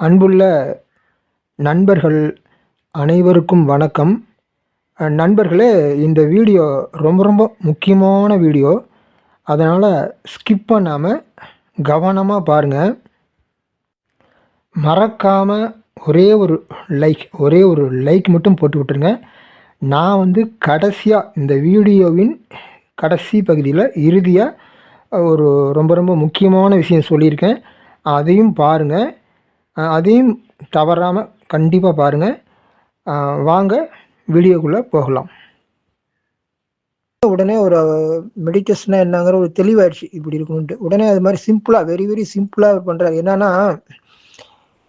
அன்புள்ள நண்பர்கள் அனைவருக்கும் வணக்கம். நண்பர்களே, இந்த வீடியோ ரொம்ப ரொம்ப முக்கியமான வீடியோ. அதனால் ஸ்கிப் பண்ணாமல் கவனமாக பாருங்கள். மறக்காமல் ஒரே ஒரு லைக் மட்டும் போட்டு விட்டுருங்க. நான் கடைசியாக இந்த வீடியோவின் கடைசி பகுதியில் இறுதியாக ஒரு ரொம்ப ரொம்ப முக்கியமான விஷயம் சொல்லியிருக்கேன். அதையும் பாருங்கள். அதையும் தவறாமல் கண்டிப்பாக பாருங்கள். வாங்க வீடியோக்குள்ளே போகலாம். உடனே ஒரு மெடிடேஷனா என்னங்கிற ஒரு தெளிவாயிடுச்சு, இப்படி இருக்கும்ட்டு. உடனே அது மாதிரி சிம்பிளாக வெரி வெரி சிம்பிளாக பண்ணுறாரு. என்னன்னா,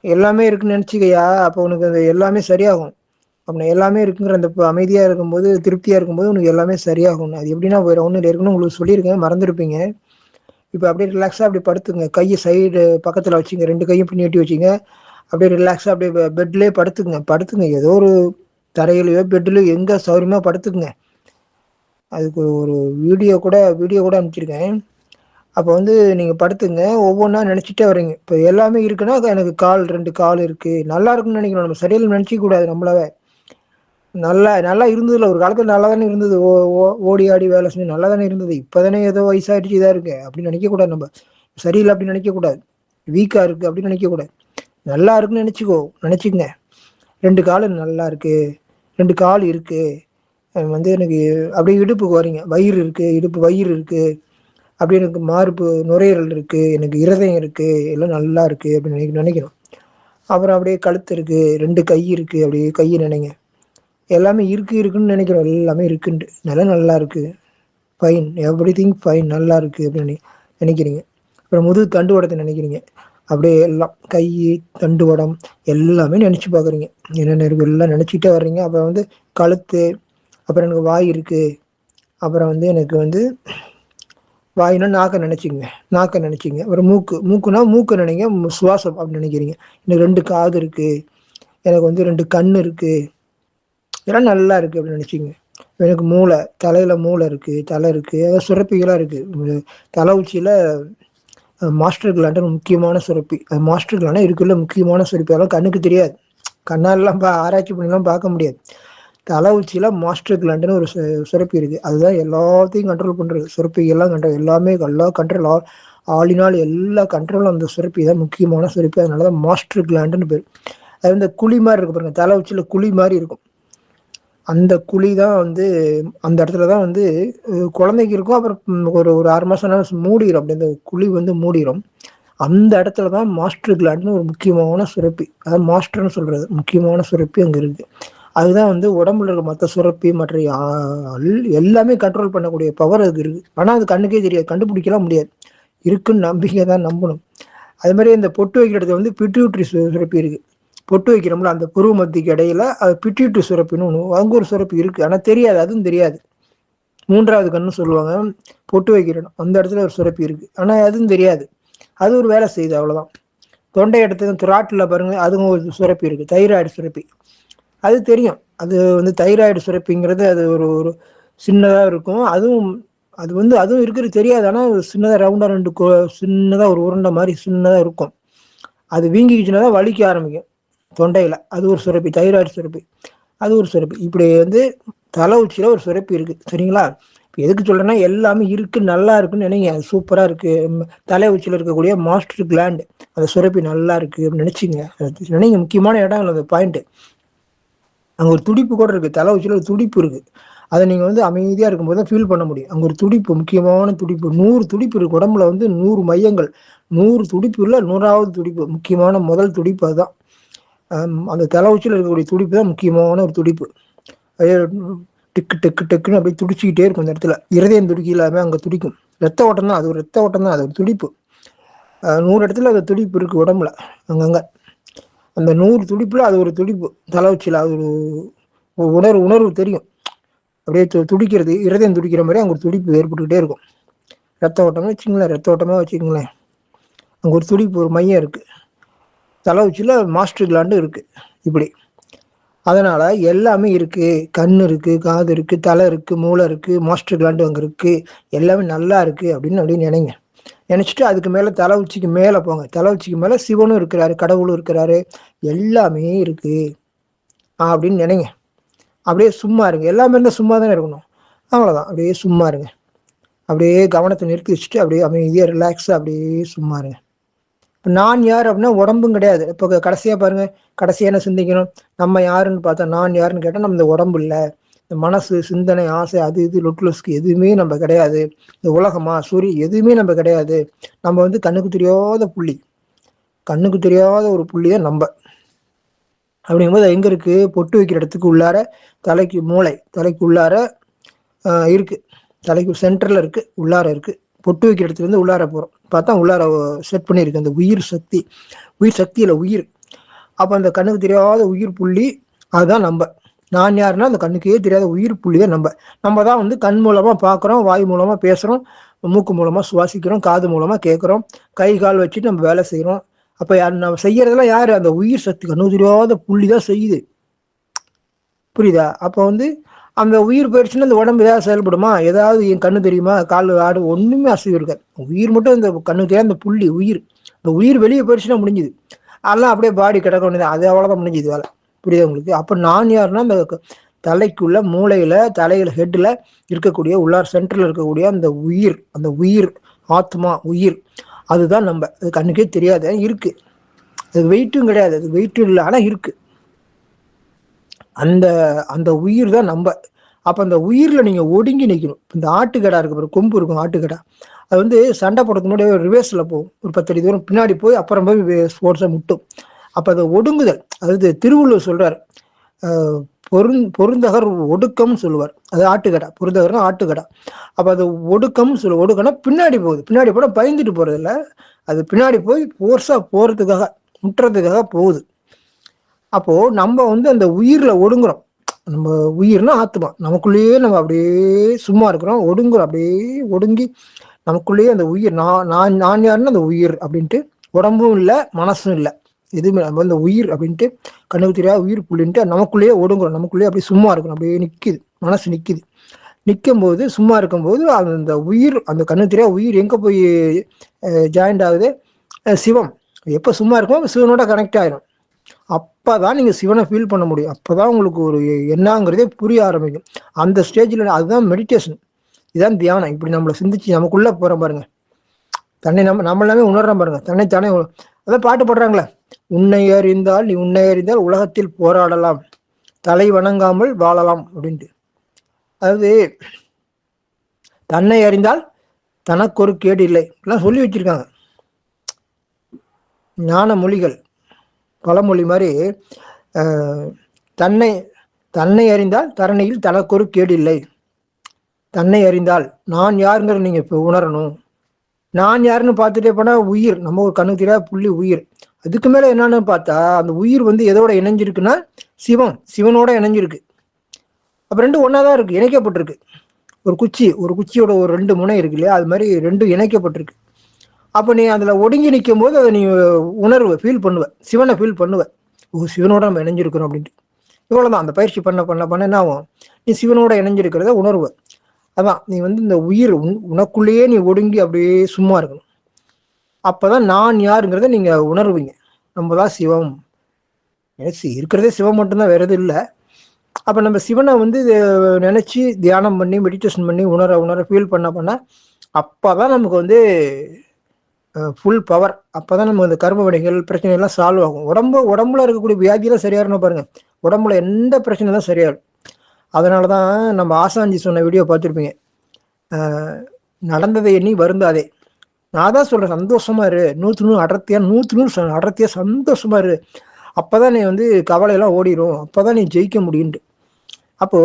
எல்லாமே இருக்குன்னு நினச்சிக்கையா, அப்போ உனக்கு அது எல்லாமே சரியாகும். அப்போ எல்லாமே இருக்குங்கிற அந்த அமைதியாக இருக்கும்போது, திருப்தியாக இருக்கும்போது உனக்கு எல்லாமே சரியாகும். அது எப்படின்னா, வேறு ஒன்றும் இருக்குன்னு உங்களுக்கு சொல்லியிருக்கேன், மறந்துருப்பீங்க. இப்போ அப்படியே ரிலாக்ஸாக அப்படி படுத்துங்க. கையை சைடு பக்கத்தில் வச்சுங்க, 2 கையும் பின்னாடி வச்சுங்க. அப்படியே ரிலாக்ஸாக அப்படியே பெட்லேயே படுத்துங்க. ஏதோ ஒரு தரையிலையோ பெட்லையோ எங்கே சௌரியமாக படுத்துக்குங்க. அதுக்கு ஒரு வீடியோ கூட அனுப்பிச்சிருக்கேன். அப்போ நீங்கள் படுத்துங்க. ஒவ்வொன்றா நினச்சிட்டே வரீங்க. இப்போ எல்லாமே இருக்குன்னா எனக்கு 2 கால் இருக்குது, நல்லா இருக்குன்னு நினைக்கணும். நம்ம சரியில்லை நினச்சிக்க கூடாது. நம்மளவே நல்லா இருந்ததுல ஒரு காலத்தில் நல்லா தானே இருந்தது. ஓடி ஆடி வேலை செஞ்சு நல்லா தானே இருந்தது. இப்போ தானே ஏதோ வயசாகிடுச்சு, இதாக இருக்கு அப்படின்னு நினைக்கக்கூடாது. நம்ம சரியில்லை அப்படின்னு நினைக்கக்கூடாது. வீக்காக இருக்குது அப்படின்னு நினைக்கக்கூடாது. நல்லா இருக்குன்னு நினச்சிக்கங்க. 2 கால் நல்லா இருக்குது, 2 கால் இருக்குது. எனக்கு அப்படியே இடுப்புக்கு வரீங்க. வயிறு இருக்குது, இடுப்பு வயிறு இருக்குது. அப்படி எனக்கு மார்பு நுரையீரல் இருக்குது, எனக்கு இருதயம் இருக்குது, எல்லாம் நல்லா இருக்குது அப்படின்னு நினைக்கணும். அப்புறம் அப்படியே கழுத்து இருக்குது, 2 கை இருக்குது, அப்படியே கையை நினைங்க. எல்லாமே இருக்குன்னு நினைக்கிறோம். எல்லாமே இருக்குன்ட்டு நல்லா இருக்குது, ஃபைன், எவ்ரி திங் ஃபைன், நல்லா இருக்குது அப்படின்னு நினைக்கிறீங்க. அப்புறம் முதுகு தண்டுவடத்தை நினைக்கிறீங்க. அப்படியே எல்லாம் கை தண்டுவடம் எல்லாமே நினச்சி பார்க்குறீங்க. என்னென்ன இருக்குது எல்லாம் நினச்சிட்டே வர்றீங்க. அப்புறம் கழுத்து, அப்புறம் எனக்கு வாய் இருக்குது. அப்புறம் எனக்கு வாயினா நாக்கை நினச்சிங்க. அப்புறம் மூக்குனா மூக்கு நினைங்க, சுவாசம் அப்படின்னு நினைக்கிறீங்க. எனக்கு 2 காது இருக்குது, எனக்கு 2 கண் இருக்குது, இதெல்லாம் நல்லா இருக்குது அப்படின்னு நினச்சிங்க. எனக்கு தலையில் மூளை இருக்குது, தலை இருக்குது, அதாவது சுரப்பிகளாக இருக்குது. தலை உச்சியில் மாஸ்டர் கிளாண்டுன்னு முக்கியமான சுரப்பி. அது மாஸ்டர் கிளாண்டா இருக்குல்ல முக்கியமான சுரப்பி. அதெல்லாம் கண்ணுக்கு தெரியாது, கண்ணாலெலாம் ஆராய்ச்சி பண்ணிலாம் பார்க்க முடியாது. தலை உச்சியில் மாஸ்டர் கிளாண்டுன்னு ஒரு சுரப்பி இருக்குது. அதுதான் எல்லாத்தையும் கண்ட்ரோல் பண்ணுறது. சுரப்பிகள்லாம் எல்லாமே எல்லா கண்ட்ரோல், ஆளினால் எல்லா கண்ட்ரோலும் அந்த சுரப்பி தான் முக்கியமான சுரப்பி. அதனால தான் மாஸ்டர் கிளாண்டுன்னு பேர். அது குழி மாதிரி இருக்கு பாருங்க, தலை உச்சியில் குழி மாதிரி இருக்கும். அந்த குழி தான் அந்த இடத்துல தான் குழந்தைக்கு இருக்கும். அப்புறம் ஒரு 6 மாதம் மூடிடும். அப்படி அந்த குழி மூடிடும். அந்த இடத்துல தான் மாஸ்டர் கிளாண்டுன்னு ஒரு முக்கியமான சுரப்பி, அதாவது மாஸ்டர்னு சொல்கிறது முக்கியமான சுரப்பி அங்கே இருக்குது. அதுதான் உடம்புல இருக்க மற்ற சுரப்பி மற்ற எல்லாமே கண்ட்ரோல் பண்ணக்கூடிய பவர் அதுக்கு இருக்குது. ஆனால் அது கண்ணுக்கே தெரியாது, கண்டுபிடிக்கலாம் முடியாது. இருக்குன்னு நம்பிக்கை தான் நம்பணும். அது மாதிரி இந்த பொட்டு வைக்கிற இடத்துல பிட்யூட்ரி சுரப்பி இருக்குது. பொட்டு வைக்கிறோம்ல, அந்த புருவ மத்திக்கு இடையில அது பிட்யூட்ரி சுரப்பின்னு ஒன்று, அங்கே ஒரு சுரப்பி இருக்குது. ஆனால் தெரியாது, அதுவும் தெரியாது. 3வது கண்ணு சொல்லுவாங்க. பொட்டு வைக்கிறோம் அந்த இடத்துல ஒரு சுரப்பி இருக்குது, ஆனால் அதுவும் தெரியாது. அது ஒரு வேலை செய்யுது, அவ்வளோதான். தொண்டை இடத்துல துராட்டில் பாருங்க, அதுவும் ஒரு சுரப்பி இருக்குது, தைராய்டு சுரப்பி. அது தெரியும். அது தைராய்டு சுரப்பிங்கிறது அது ஒரு சின்னதாக இருக்கும். அதுவும் இருக்கிறது தெரியாது. ஆனால் சின்னதாக ரவுண்டாக 2 சின்னதாக ஒரு உருண்டை மாதிரி சின்னதாக இருக்கும். அது வீங்கிக்கிச்சுன்னா தான் வலிக்க ஆரம்பிக்கும் தொண்டையில். அது ஒரு சுரப்பி, தைராய்டு சுரப்பி. அது ஒரு சுரப்பி. இப்படி தலை உச்சியில் ஒரு சுரப்பி இருக்குது, சரிங்களா? இப்போ எதுக்கு சொல்கிறேன்னா, எல்லாமே இருக்குது, நல்லா இருக்குன்னு நினைங்க. அது சூப்பராக இருக்குது. தலை உச்சியில் இருக்கக்கூடிய மாஸ்டர் கிளாண்டு, அந்த சுரப்பி நல்லா இருக்குது அப்படின்னு நினச்சிங்க. நினைங்க, முக்கியமான இடம் இல்லை அந்த பாயிண்ட்டு. அங்கே ஒரு துடிப்பு கூட இருக்குது, தலை உச்சியில் ஒரு துடிப்பு இருக்குது. அதை நீங்கள் அமைதியாக இருக்கும்போது தான் ஃபீல் பண்ண முடியும். அங்கே ஒரு துடிப்பு, முக்கியமான துடிப்பு, 100 துடிப்பு இருக்குது உடம்புல. 100 மையங்கள், 100 துடிப்பு இல்லை, 100வது துடிப்பு, முக்கியமான முதல் துடிப்பு அதுதான். அந்த தலை உச்சியில் இருக்கக்கூடிய துடிப்பு தான் முக்கியமான ஒரு துடிப்பு. அதே டிக்கு டெக்கு டெக்குன்னு அப்படியே துடிச்சிக்கிட்டே இருக்கும் அந்த இடத்துல. இருதயம் துடிக்கலாமே அங்கே துடிக்கும். ரத்த ஓட்டம் தான், அது ஒரு ரத்த ஓட்டம் தான், அது ஒரு துடிப்பு. 100 இடத்துல அது துடிப்பு இருக்குது உடம்புல அங்கங்கே. அந்த 100 துடிப்புல அது ஒரு துடிப்பு தலை உச்சியில். அது ஒரு உணர்வு தெரியும். அப்படியே துடிக்கிறது, இருதயம் துடிக்கிற மாதிரி அங்கே ஒரு துடிப்பு ஏற்பட்டுக்கிட்டே இருக்கும். ரத்த ஓட்டமாக வச்சுக்கோங்களேன். அங்கே ஒரு துடிப்பு, ஒரு மையம் இருக்குது. தலை உச்சியில் மாஸ்டர் கிளாண்டு இருக்குது. இப்படி அதனால் எல்லாமே இருக்குது. கண் இருக்குது, காது இருக்குது, தலை இருக்குது, மூளை இருக்குது, மாஸ்டர் கிளாண்டு அங்கே இருக்குது. எல்லாமே நல்லா இருக்குது அப்படின்னு நினைங்க. நினைச்சிட்டு அதுக்கு மேல தலை உச்சிக்கு மேல போங்க. தலை உச்சிக்கு மேல சிவனும் இருக்கிறாரு, கடவுளும் இருக்கிறாரு, எல்லாமே இருக்கு அப்படின்னு நினைங்க. அப்படியே சும்மா இருங்க. எல்லாமே இருந்தால் சும்மா தானே இருக்கணும். அவ்வளோதான், அப்படியே சும்மா இருங்க. அப்படியே கவனத்தை நிறுத்தி வச்சுட்டு அப்படியே அமைதியாக ரிலாக்ஸாக அப்படியே சும்மா இருங்க. நான் யார் அப்படின்னா உடம்பும் கிடையாது. இப்போ கடைசியா பாருங்க, கடைசியா என்ன சிந்திக்கணும்? நம்ம யாருன்னு பார்த்தா, நான் யாருன்னு கேட்டால் நம்ம இந்த உடம்பு இல்லை, இந்த மனசு, சிந்தனை, ஆசை, அது இது லொட்டுலஸ்க்கு எதுவுமே நம்ம கிடையாது. இந்த உலகமா சூரிய எதுவுமே நம்ம கிடையாது. நம்ம வந்து கண்ணுக்கு தெரியாத புள்ளி, கண்ணுக்கு தெரியாத ஒரு புள்ளிதான் நம்ம. அப்படிங்கும்போது எங்க இருக்கு? பொட்டு வைக்கிற இடத்துக்கு உள்ளார தலைக்கு மூளை, தலைக்கு உள்ளார இருக்கு, தலைக்கு சென்டர்ல இருக்கு, உள்ளார இருக்கு. பொட்டு வைக்கிற இடத்துல இருந்து உள்ளார போறோம், பார்த்தா உள்ளார செட் பண்ணியிருக்கு அந்த உயிர் சக்தி. உயிர் சக்தியில உயிர். அப்ப அந்த கண்ணுக்கு தெரியாத உயிர் புள்ளி அதுதான் நம்ம. நான் யாருன்னா அந்த கண்ணுக்கே தெரியாத உயிர் புள்ளி தான் நம்ம. நம்ம தான் வந்து கண் மூலமா பார்க்குறோம், வாய் மூலமா பேசுறோம், மூக்கு மூலமா சுவாசிக்கிறோம், காது மூலமா கேட்குறோம், கை கால் வச்சுட்டு நம்ம வேலை செய்யறோம். அப்ப நம்ம செய்யறதெல்லாம் யாரு? அந்த உயிர் சக்தி, கண்ணுக்கு தெரியாத புள்ளி தான் செய்யுது. புரியுதா? அப்போ வந்து அந்த உயிர் போயிடுச்சுன்னா அந்த உடம்பு ஏதாவது செயல்படுமா? ஏதாவது என் கண்ணு தெரியுமா? கால் ஆடு ஒண்ணுமே அசைவு இருக்காது. உயிர் மட்டும் இந்த கண்ணு தெரியாத அந்த புள்ளி உயிர். இந்த உயிர் வெளியே போயிடுச்சுன்னா முடிஞ்சுது. அதெல்லாம் அப்படியே பாடி கிடக்க வேண்டியது, அது அவ்வளவுதான், முடிஞ்சுது வேலை. புரியுதா உங்களுக்கு? அப்ப நான் யாருன்னா அந்த தலைக்குள்ள மூளையில, தலையில, ஹெட்ல இருக்கக்கூடிய உள்ளார் சென்டர்ல இருக்கக்கூடிய அந்த உயிர், அந்த உயிர் ஆத்மா உயிர், அதுதான் நம்ம. அது கண்ணுக்கே தெரியாது, இருக்கு. அது வெயிட்டும் கிடையாது, அது வெயிட்டும் இல்லை, ஆனா இருக்கு. அந்த அந்த உயிர் தான் நம்ம. அப்ப அந்த உயிர்ல நீங்க ஒடுங்கி நிற்கணும். இந்த ஆட்டுக்கடா இருக்கு பாரு, கொம்பு இருக்கும் ஆட்டுக்கடா, அது வந்து சண்டை போடுறதுக்கு முன்னாடி ரிவேர்ஸ்ல போகும், ஒரு 10 அடி தூரம் பின்னாடி போய் அப்புறம் போய் ஸ்போர்ட்ஸை முட்டும். அப்ப அது ஒடுங்குதல். அதாவது திருவள்ளுவர் சொல்றாரு, பொருந்தகர் ஒடுக்கம் சொல்லுவார். அது ஆட்டுக்கடா, பொருந்தகர்னா ஆட்டுக்கடா. அப்ப அது ஒடுக்கம் சொல்ல, ஒடுக்கம்னா பின்னாடி போகுது. பின்னாடி போட பயந்துட்டு போறது இல்லை, அது பின்னாடி போய் போர்ஸா போறதுக்காக, முட்டுறதுக்காக போகுது. அப்போ நம்ம வந்து அந்த உயிர்ல ஒடுங்குறோம். நம்ம உயிர்னா ஆத்மா, நமக்குள்ளேயே நம்ம அப்படியே சும்மா இருக்கிறோம், ஒடுங்குறோம், அப்படியே ஒடுங்கி நமக்குள்ளேயே அந்த உயிர், நான் யாருன்னா அந்த உயிர் அப்படின்ட்டு, உடம்பும் இல்லை, மனசும் இல்லை, எதுவுமே. நம்ம இந்த உயிர் அப்படின்ட்டு கண்ணுக்கு தெரியாத உயிர் புள்ளின்ட்டு நமக்குள்ளேயே ஒடுங்குறோம், நமக்குள்ளேயே அப்படியே சும்மா இருக்கணும், அப்படியே நிக்குது, மனசு நிக்குது. நிற்கும் போது, சும்மா இருக்கும்போது அந்த உயிர், அந்த கண்ணு தெரியாத உயிர் எங்க போய் ஜாயிண்ட் ஆகுது? சிவம். எப்ப சும்மா இருக்கும் சிவனோட கனெக்ட் ஆயிரும். அப்பதான் நீங்க சிவனை ஃபீல் பண்ண முடியும். அப்பதான் உங்களுக்கு ஒரு என்னங்கிறதே புரிய ஆரம்பிக்கும். அந்த ஸ்டேஜ்ல அதுதான் மெடிடேஷன், இதுதான் தியானம். இப்படி நம்மளை சிந்திச்சு நமக்குள்ள போறோம் பாருங்க, தன்னை நம்ம எல்லாமே உணர்றோம் பாருங்க, தன்னைத்தானே. அதான் பாட்டு போடுறாங்களே, உன்னை அறிந்தால் நீ உன்னை அறிந்தால் உலகத்தில் போராடலாம், தலை வணங்காமல் வாழலாம் அப்படின்ட்டு. அதாவது தன்னை அறிந்தால் தனக்கு ஒரு கேடு இல்லை எல்லாம் சொல்லி வச்சிருக்காங்க ஞான மொழிகள், பழமொழி மாதிரி. தன்னை தன்னை அறிந்தால் தரணியில் தனக்கு ஒரு கேடு இல்லை. தன்னை அறிந்தால் நான் யாருங்கிற நீங்க இப்ப உணரணும். நான் யாருன்னு பார்த்துட்டே போனா உயிர், நம்ம ஒரு கண்ணுக்கு தெரியாத புள்ளி உயிர். அதுக்கு மேல என்னன்னு பார்த்தா அந்த உயிர் வந்து எதோட இணைஞ்சிருக்குன்னா சிவம், சிவனோட இணைஞ்சிருக்கு. அப்ப ரெண்டும் ஒன்னாதான் இருக்கு, இணைக்கப்பட்டிருக்கு. ஒரு குச்சியோட ஒரு 2 முனை இருக்கு இல்லையா, அது மாதிரி 2 இணைக்கப்பட்டிருக்கு. அப்ப நீ அதுல ஒடுங்கி நிற்கும் போது அதை நீ உணர்வு ஃபீல் பண்ணுவ, சிவனை ஃபீல் பண்ணுவ. ஓ, சிவனோட நம்ம இணைஞ்சிருக்கிறோம் அப்படின்ட்டு. இவ்வளவுதான். அந்த பயிற்சி பண்ண பண்ண பண்ண என்ன ஆகும்? நீ சிவனோட இணைஞ்சிருக்கிறத உணர்வு. அதான் நீ வந்து இந்த உயிர் உனக்குள்ளேயே நீ ஒடுங்கி அப்படியே சும்மா இருக்கணும். அப்பதான் நான் யாருங்கிறத நீங்க உணர்வீங்க. நம்ம தான் சிவம், இருக்கிறதே சிவம் மட்டும்தான், வேற எதுவும் இல்லை. அப்ப நம்ம சிவனை வந்து நினைச்சு தியானம் பண்ணி மெடிடேஷன் பண்ணி உணர உணர ஃபீல் பண்ண அப்பதான் நமக்கு வந்து ஃபுல் பவர். அப்பதான் நம்ம இந்த கர்ம வினைகள் பிரச்சனை எல்லாம் சால்வ் ஆகும். உடம்புல இருக்கக்கூடிய வியாதியெல்லாம் சரியாகணும் பாருங்க, உடம்புல எந்த பிரச்சனை தான் சரியாகும். அதனாலதான் நம்ம ஆசாஞ்சி சொன்ன வீடியோ பார்த்துருப்பீங்க, நடந்ததை எண்ணி வருந்தாதே. நான் தான் சொல்றேன், சந்தோஷமா இரு, 100 அடர்த்தியா சந்தோஷமா இரு. அப்பதான் நீ வந்து கவலையெல்லாம் ஓடிடும், அப்பதான் நீ ஜெயிக்க முடியும்ட்டு. அப்போ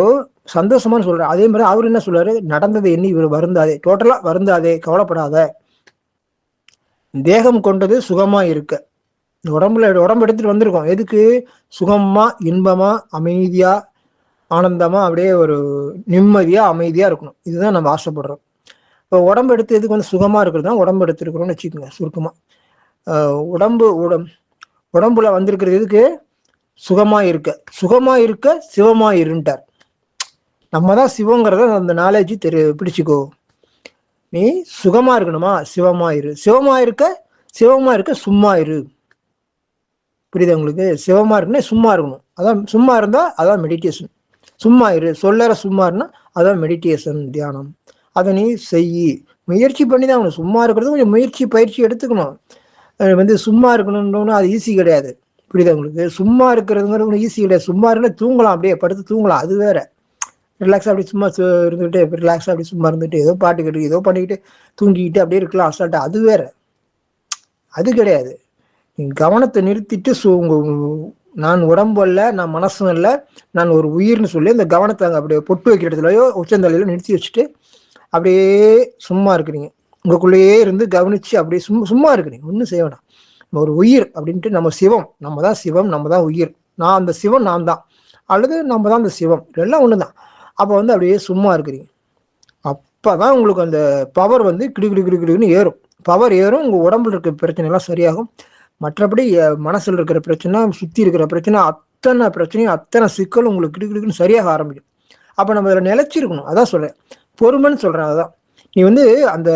சந்தோஷமானு சொல்ற. அதே மாதிரி அவர் என்ன சொல்றாரு? நடந்ததை எண்ணி வருந்தாதே, டோட்டலா வருந்தாதே, கவலைப்படாத. தேகம் கொண்டது சுகமா இருக்க. உடம்பு எடுத்துட்டு வந்திருக்கோம் எதுக்கு? சுகமா, இன்பமா, அமைதியா, ஆனந்தமா, அப்படியே ஒரு நிம்மதியா அமைதியா இருக்கணும். இதுதான் நம்ம ஆசைப்படுறோம். இப்போ உடம்பு எடுத்து எதுக்கு வந்து சுகமா இருக்கிறது தான் உடம்பு எடுத்துருக்கிறோம்னு வச்சுக்கோங்க சுருக்கமா. உடம்புல வந்திருக்கிறது எதுக்கு? சுகமா இருக்க சிவமா இருண்டார். நம்ம தான் சிவங்கிறத அந்த நாலேஜ் பிடிச்சிக்கோ. நீ சுகமா இருக்கணுமா, சிவமா இரு. சிவமா இருக்க சும்மா இரு. புரியுதா உங்களுக்கு? சிவமா இருக்குன்னா சும்மா இருக்கணும். அதான் சும்மா இருந்தா அதான் மெடிடேஷன். சும்மா இரு, சொல்லற சும்மா இருந்தா அதான் மெடிடேஷன், தியானம். அதை நீ செய்யி. முயற்சி பண்ணி தான் ஆகணும். சும்மா இருக்கிறது கொஞ்சம் முயற்சி பயிற்சி எடுத்துக்கணும். சும்மா இருக்கணும்னு அது ஈஸி கிடையாது. புரியுதா உங்களுக்கு? சும்மா இருக்கிறதுங்கிறது ஈஸி கிடையாது. சும்மா இருந்தா தூங்கலாம், அப்படியே படுத்து தூங்கலாம், அது வேற. ரிலாக்ஸா அப்படி சும்மா இருந்துட்டு ரிலாக்ஸா அப்படி சும்மா இருந்துட்டு ஏதோ பாட்டு கேட்டு ஏதோ பண்ணிக்கிட்டு தூங்கிக்கிட்டு அப்படியே இருக்கலாம் அசால்ட்டா, அது வேற. அது கிடையாது. கவனத்தை நிறுத்திட்டு நான் உடம்பு அல்ல, நான் மனசும் இல்லை, நான் ஒரு உயிர்னு சொல்லி இந்த கவனத்தை அங்கே அப்படியே பொட்டு வைக்கிற இடத்துலயோ உச்சந்தலையில நிறுத்தி வச்சுட்டு அப்படியே சும்மா இருக்கிறீங்க. உங்களுக்குள்ளேயே இருந்து கவனிச்சு அப்படியே சும்மா இருக்கிறீங்க, ஒன்றும் செய்ய வேண்டாம். ஒரு உயிர் அப்படின்ட்டு நம்ம சிவம், நம்ம தான் சிவம், நம்ம தான் உயிர். நான் அந்த சிவம் நான் தான், அல்லது நம்ம தான் அந்த சிவம், எல்லாம் ஒன்று தான். அப்போ அப்படியே சும்மா இருக்கிறீங்க. அப்போதான் உங்களுக்கு அந்த பவர் கிடுகிடுன்னு ஏறும். பவர் ஏறும், உங்கள் உடம்புல இருக்க பிரச்சனை எல்லாம் சரியாகும். மற்றபடி மனசில் இருக்கிற பிரச்சனை, சுற்றி இருக்கிற பிரச்சனை, அத்தனை பிரச்சனையும் அத்தனை சிக்கலும் உங்களுக்கு கிடுகிடுன்னு சரியாக ஆரம்பிக்கும். அப்போ நம்ம அதில் நிலைச்சிருக்கணும். அதான் சொல்கிறேன், பொறுமைன்னு சொல்கிறேன். அதுதான் நீ அந்த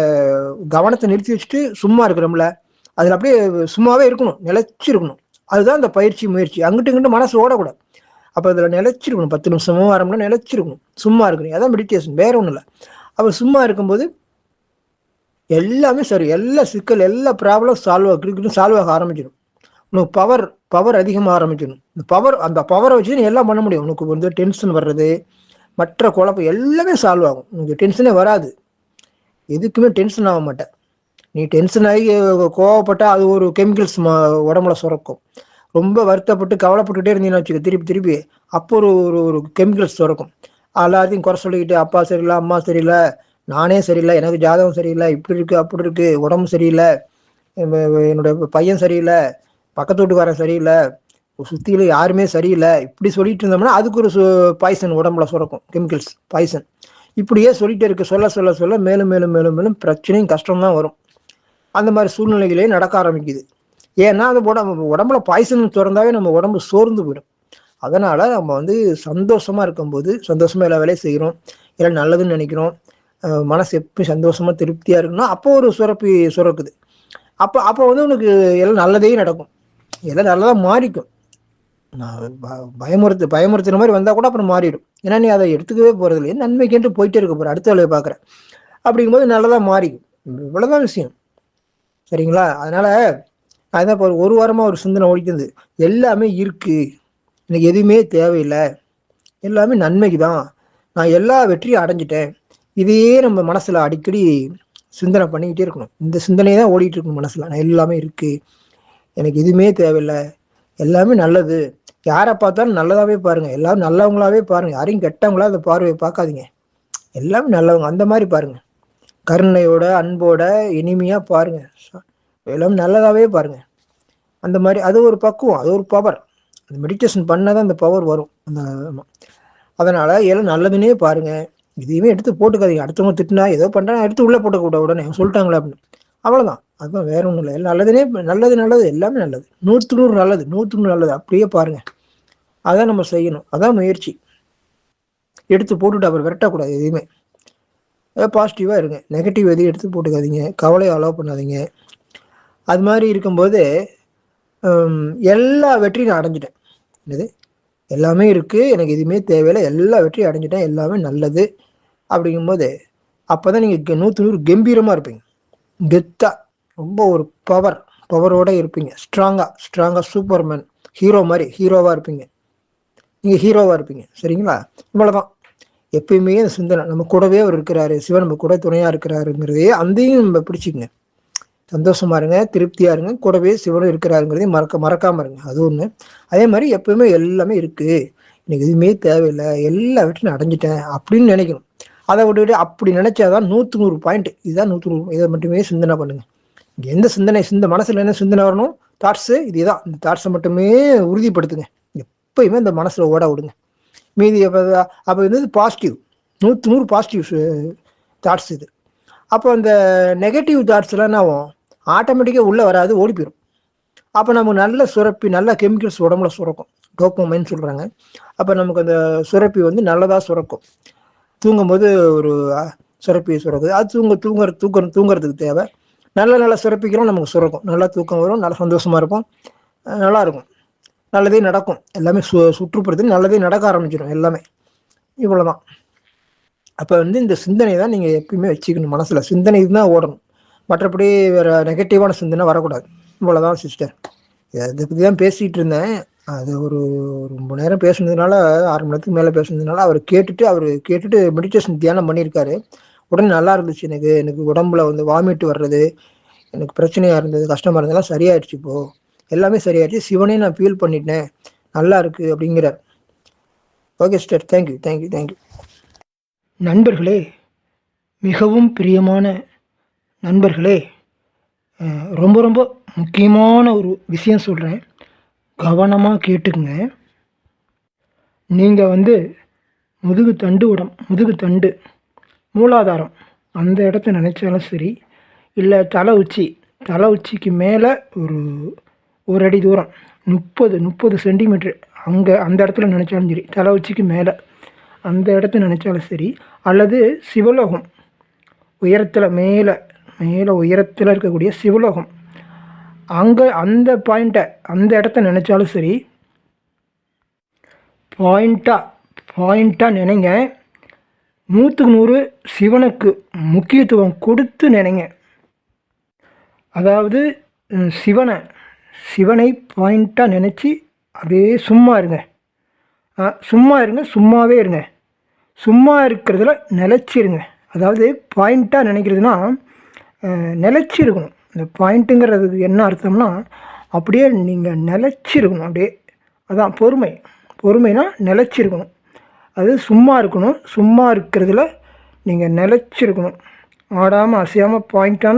கவனத்தை நிறுத்தி வச்சுட்டு சும்மா இருக்கிறோம்ல, அதில் அப்படியே சும்மாவே இருக்கணும், நிலைச்சிருக்கணும். அதுதான் அந்த பயிற்சி முயற்சி. அங்கிட்டு இங்கிட்டு மனசு ஓடக்கூடாது. அப்போ அதில் நிலைச்சிருக்கணும். 10 நிமிஷமோ அரை நிலைச்சிருக்கணும், சும்மா இருக்கிறீங்க. அதான் மெடிடேஷன், வேற ஒன்றும் இல்லை. அப்போ சும்மா இருக்கும்போது எல்லாமே சரி, எல்லா சிக்கல், எல்லா ப்ராப்ளம் சால்வ் ஆக ஆரம்பிச்சிடும். உனக்கு பவர் அதிகமாக ஆரம்பிச்சிடும். அந்த பவரை வச்சு நீ எல்லாம் பண்ண முடியும். உனக்கு டென்ஷன் வர்றது, மற்ற குழப்பம் எல்லாமே சால்வ் ஆகும். உனக்கு டென்ஷனே வராது, எதுக்குமே டென்ஷன் ஆக மாட்டேன். நீ டென்ஷன் ஆகி கோவப்பட்டா அது ஒரு கெமிக்கல்ஸ் உடம்புல சுரக்கும். ரொம்ப வருத்தப்பட்டு கவலைப்பட்டுட்டே இருந்தீங்கன்னு வச்சுக்க, திருப்பி அப்போ ஒரு கெமிக்கல்ஸ் சுரக்கும். எல்லாத்தையும் குறை சொல்லிக்கிட்டு, அப்பா சரியில்லை, அம்மா சரியில்லை, நானே சரியில்லை, எனக்கு ஜாதகம் சரியில்லை, இப்படி இருக்கு அப்படி இருக்கு, உடம்பு சரியில்லை, என்னோட பையன் சரியில்லை, பக்கத்து வீட்டுக்காரன் சரியில்லை, சுத்தியில யாருமே சரியில்லை, இப்படி சொல்லிட்டு இருந்தோம்னா அதுக்கு ஒரு பாய்சன் உடம்புல சுரக்கும், கெமிக்கல்ஸ் பாய்சன். இப்படியே சொல்லிட்டே இருக்கு, சொல்ல மேலும் மேலும் மேலும் மேலும் பிரச்சனையும் கஷ்டம் தான் வரும். அந்த மாதிரி சூழ்நிலைகளே நடக்க ஆரம்பிக்குது. ஏன்னா அது உடம்புல பாய்சன் திறந்தாவே நம்ம உடம்பு சோர்ந்து போயிடும். அதனால நம்ம சந்தோஷமா இருக்கும்போது சந்தோஷமா எல்லா வேலையும் செய்கிறோம், எல்லாம் நல்லதுன்னு நினைக்கிறோம், மனசு எப்பயும் சந்தோஷமா திருப்தியா இருக்குன்னா அப்போ ஒரு சுரக்குது. அப்போ உனக்கு எல்லாம் நல்லதே நடக்கும், எல்லாம் நல்லதா மாறிக்கும். பயமுறுத்துற மாதிரி வந்தா கூட அப்புறம் மாறிடும். ஏன்னா நீ அதை எடுத்துக்கவே போறது இல்லையே, நன்மைக்கேன்று போயிட்டே இருக்க போற, அடுத்த வேலையை பாக்குற. அப்படிங்கும்போது நல்லதா மாறிக்கும். இவ்வளவுதான் விஷயம், சரிங்களா? அதனால அதான் இப்போ ஒரு வாரமா ஒரு சிந்தனை ஓடிக்கிறது, எல்லாமே இருக்கு, எனக்கு எதுவுமே தேவையில்லை, எல்லாமே நன்மைக்கு தான், நான் எல்லா வெற்றியும் அடைஞ்சிட்டேன். இதையே நம்ம மனசுல அடிக்கடி சிந்தனை பண்ணிக்கிட்டே இருக்கணும். இந்த சிந்தனையை தான் ஓடிட்டு இருக்கணும் மனசுல. நான் எல்லாமே இருக்கு, எனக்கு எதுவுமே தேவையில்லை, எல்லாமே நல்லது. யாரை பார்த்தாலும் நல்லதாவே பாருங்க, எல்லாரும் நல்லவங்களாவே பாருங்க, யாரையும் கெட்டவங்களா அந்த பார்வையை பார்க்காதீங்க, எல்லாமே நல்லவங்க அந்த மாதிரி பாருங்க, கருணையோட அன்போட இனிமையா பாருங்க, எல்லாமே நல்லதாவே பாருங்க. அந்த மாதிரி அது ஒரு பக்குவம், அது ஒரு பவர். அந்த மெடிடேஷன் பண்ணாதான் அந்த பவர் வரும். அதனால எல்லாம் நல்லதுன்னே பாருங்க, இதையுமே எடுத்து போட்டுக்காதீங்க. அடுத்தவங்க திட்டினா ஏதோ பண்றாங்க எடுத்து உள்ள போட்டுக்கூட, உடனே சொல்லிட்டாங்களே அப்படின்னு, அவ்வளவுதான். அதுதான், வேற ஒன்றும் இல்லை. நல்லதுனே நல்லது எல்லாமே நல்லது, 100 நல்லது, 100 நல்லது, அப்படியே பாருங்க. அதான் நம்ம செய்யணும், அதான் முயற்சி. எடுத்து போட்டுட்டு அப்புறம் விரட்டக்கூடாது எதையுமே. பாசிட்டிவா இருங்க, நெகட்டிவ் எதையும் எடுத்து போட்டுக்காதீங்க, கவலையை அலோவ் பண்ணாதீங்க. அது மாதிரி இருக்கும்போது எல்லா வெற்றியும் நான் அடைஞ்சிட்டேன், என்னது எல்லாமே இருக்கு, எனக்கு எதுவுமே தேவையில்லை, எல்லா வெற்றியும் அடைஞ்சிட்டேன், எல்லாமே நல்லது அப்படிங்கும்போது அப்போதான் நீங்க 100 கம்பீரமா இருப்பீங்க, கெத்தா, ரொம்ப ஒரு பவரோட இருப்பீங்க, ஸ்ட்ராங்கா சூப்பர்மேன், ஹீரோவா இருப்பீங்க. நீங்க ஹீரோவா இருப்பீங்க, சரிங்களா? இவ்வளவுதான். எப்பயுமே அந்த சிந்தனை நம்ம கூடவே அவர் இருக்கிறாரு, சிவன் நம்ம கூட துணையா இருக்கிறாருங்கிறதே அந்தையும் நம்ம பிடிச்சிக்கங்க. சந்தோஷமா இருங்க, திருப்தியா இருங்க, கூடவே சிவனும் இருக்கிறாருங்கிறதையும் மறக்காம இருங்க, அது ஒண்ணு. அதே மாதிரி எப்பயுமே எல்லாமே இருக்கு, எனக்கு எதுவுமே தேவையில்லை, எல்லா வீட்டையும் அடைஞ்சிட்டேன் அப்படின்னு நினைக்கணும். அதை விட்டுட்டு அப்படி நினைச்சாதான் 100 பாயிண்ட். இதுதான் 100. இதை மட்டுமே சிந்தனை பண்ணுங்க. எந்த மனசுல என்ன சிந்தனை வரணும், தாட்ஸ், இதுதான். இந்த தாட்ஸை மட்டுமே உறுதிப்படுத்துங்க, எப்பயுமே இந்த மனசுல ஓட விடுங்க. மீதி அப்போ பாசிட்டிவ், 100 பாசிட்டிவ் தாட்ஸ் இது. அப்போ அந்த நெகட்டிவ் தாட்ஸ் எல்லாம் என்ன ஆகும், ஆட்டோமேட்டிக்காக உள்ள வராது, ஓடி போயிடும். அப்போ நமக்கு நல்ல சுரப்பி, நல்ல கெமிக்கல்ஸ் உடம்புல சுரக்கும், டோப்பமைன் சொல்றாங்க. அப்போ நமக்கு அந்த சுரப்பி நல்லதா சுரக்கும். தூங்கும்போது ஒரு சுரப்பியை சுரக்குது. அது தூங்குறதுக்கு தேவை. நல்லா சுரப்பிக்கிறோம், நமக்கு சுரக்கும், நல்லா தூக்கம் வரும், நல்லா சந்தோஷமாக இருக்கும், நல்லாயிருக்கும், நல்லதே நடக்கும். எல்லாமே சுற்றுப்புறத்தில் நல்லதே நடக்க ஆரம்பிச்சிடும் எல்லாமே. இவ்வளோதான். அப்போ இந்த சிந்தனை தான் நீங்கள் எப்பயுமே வச்சுக்கணும் மனசில். சிந்தனை தான் ஓடணும், மற்றபடி வேறு நெகட்டிவான சிந்தனை வரக்கூடாது. இவ்வளோதான் சிஸ்டர். இதை பற்றி தான் பேசிகிட்டு இருந்தேன். அது ஒரு ரொம்ப நேரம் பேசுனதுனால, 6 மணி நேரத்துக்கு மேலே பேசுனதுனால அவர் கேட்டுட்டு மெடிடேஷன் தியானம் பண்ணியிருக்காரு. உடனே நல்லா இருந்துச்சு. எனக்கு உடம்புல வாமிட் வர்றது, எனக்கு பிரச்சனையாக இருந்தது, கஷ்டமாக இருந்ததெல்லாம் சரியாயிடுச்சு. இப்போது எல்லாமே சரியாயிடுச்சு. சிவனே நான் ஃபீல் பண்ணிட்டேன், நல்லா இருக்குது அப்படிங்கிறார். Okay sister, thank you. நண்பர்களே, மிகவும் பிரியமான நண்பர்களே, ரொம்ப ரொம்ப முக்கியமான ஒரு விஷயம் சொல்கிறேன், கவனமாக கேட்டுக்குங்க. நீங்கள் முதுகு தண்டு மூலாதாரம் அந்த இடத்த நினச்சாலும் சரி, இல்லை தலை உச்சிக்கு மேலே ஒரு அடி தூரம் 30 சென்டிமீட்ரு அந்த இடத்துல நினச்சாலும் சரி, தலை உச்சிக்கு மேலே அந்த இடத்த நினச்சாலும் சரி, அல்லது சிவலோகம் உயரத்தில் மேலே உயரத்தில் இருக்கக்கூடிய சிவலோகம் அங்கே அந்த இடத்த நினச்சாலும் சரி, பாயிண்ட்டாக நினைங்க. 100க்கு 100 சிவனுக்கு முக்கியத்துவம் கொடுத்து நினைங்க. அதாவது சிவனை பாயிண்ட்டாக நினச்சி அப்படியே சும்மா இருங்க. சும்மாவே இருங்க. சும்மா இருக்கிறதுல நிலச்சிருங்க. அதாவது பாயிண்ட்டாக நினைக்கிறதுனா நிலச்சி இருக்கணும். இந்த பாயிண்ட்டுங்கிறதுக்கு என்ன அர்த்தம்னா, அப்படியே நீங்கள் நிலச்சிருக்கணும். அப்படியே அதான் பொறுமைனா நிலச்சிருக்கணும். அது சும்மா இருக்கணும். சும்மா இருக்கிறதுல நீங்கள் நிலச்சிருக்கணும். ஆடாமல் அசையாமல் பாயிண்ட்டாக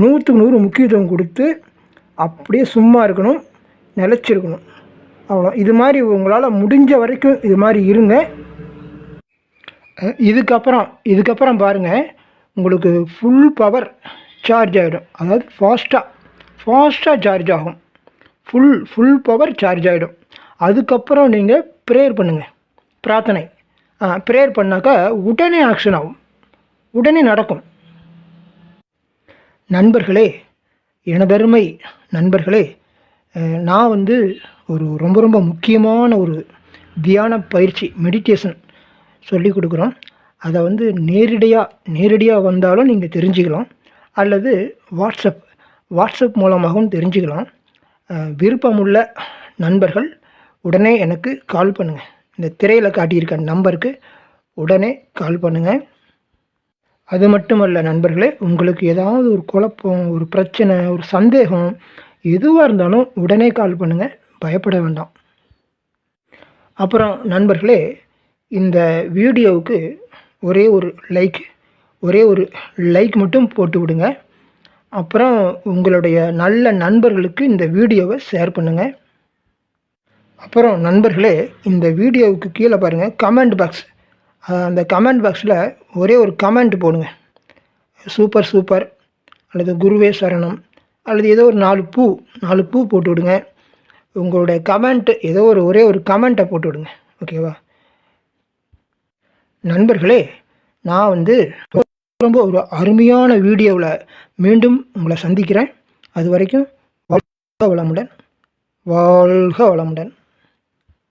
100க்கு 100 முக்கியத்துவம் கொடுத்து அப்படியே சும்மா இருக்கணும், நிலச்சிருக்கணும். அவ்வளோ. இது மாதிரி உங்களால் முடிஞ்ச வரைக்கும் இது மாதிரி இருங்க. இதுக்கப்புறம் பாருங்கள், உங்களுக்கு ஃபுல் பவர் சார்ஜ் ஆகிடும். அதாவது ஃபாஸ்ட்டாக சார்ஜ் ஆகும். ஃபுல் பவர் சார்ஜ் ஆகிடும். அதுக்கப்புறம் நீங்கள் ப்ரேயர் பண்ணுங்கள், பிரார்த்தனை. ப்ரேயர் பண்ணாக்கா உடனே ஆக்ஷன் ஆகும், உடனே நடக்கும். நண்பர்களே, எனதருமை நண்பர்களே, நான் ஒரு ரொம்ப ரொம்ப முக்கியமான ஒரு தியான பயிற்சி மெடிடேஷன் சொல்லி கொடுக்குறோம். அதை நேரடியாக வந்தாலும் நீங்கள் தெரிஞ்சுக்கலாம், அல்லது வாட்ஸ்அப் மூலமாகவும் தெரிஞ்சுக்கலாம். விருப்பமுள்ள நண்பர்கள் உடனே எனக்கு கால் பண்ணுங்கள். இந்த திரையில் காட்டியிருக்க நம்பருக்கு உடனே கால் பண்ணுங்கள். அது மட்டுமல்ல நண்பர்களே, உங்களுக்கு ஏதாவது ஒரு குழப்பம், ஒரு பிரச்சனை, ஒரு சந்தேகம் எதுவாக இருந்தாலும் உடனே கால் பண்ணுங்கள், பயப்பட வேண்டாம். அப்புறம் நண்பர்களே, இந்த வீடியோவுக்கு ஒரே ஒரு லைக் மட்டும் போட்டு விடுங்க. அப்புறம் உங்களுடைய நல்ல நண்பர்களுக்கு இந்த வீடியோவை ஷேர் பண்ணுங்கள். அப்புறம் நண்பர்களே, இந்த வீடியோவுக்கு கீழே பாருங்கள் கமெண்ட் பாக்ஸ். அந்த கமெண்ட் பாக்ஸில் ஒரே ஒரு கமெண்ட் போடுங்க. சூப்பர் அல்லது குருவே சரணம் அல்லது ஏதோ ஒரு 4 பூ போட்டு விடுங்க. உங்களுடைய கமெண்ட் ஏதோ ஒரே ஒரு கமெண்ட்டை போட்டு விடுங்க. ஓகேவா நண்பர்களே? நான் ரொம்ப ஒரு அருமையான வீடியோவில் மீண்டும் உங்களை சந்திக்கிறேன். அது வரைக்கும் வாழ்க வளமுடன்.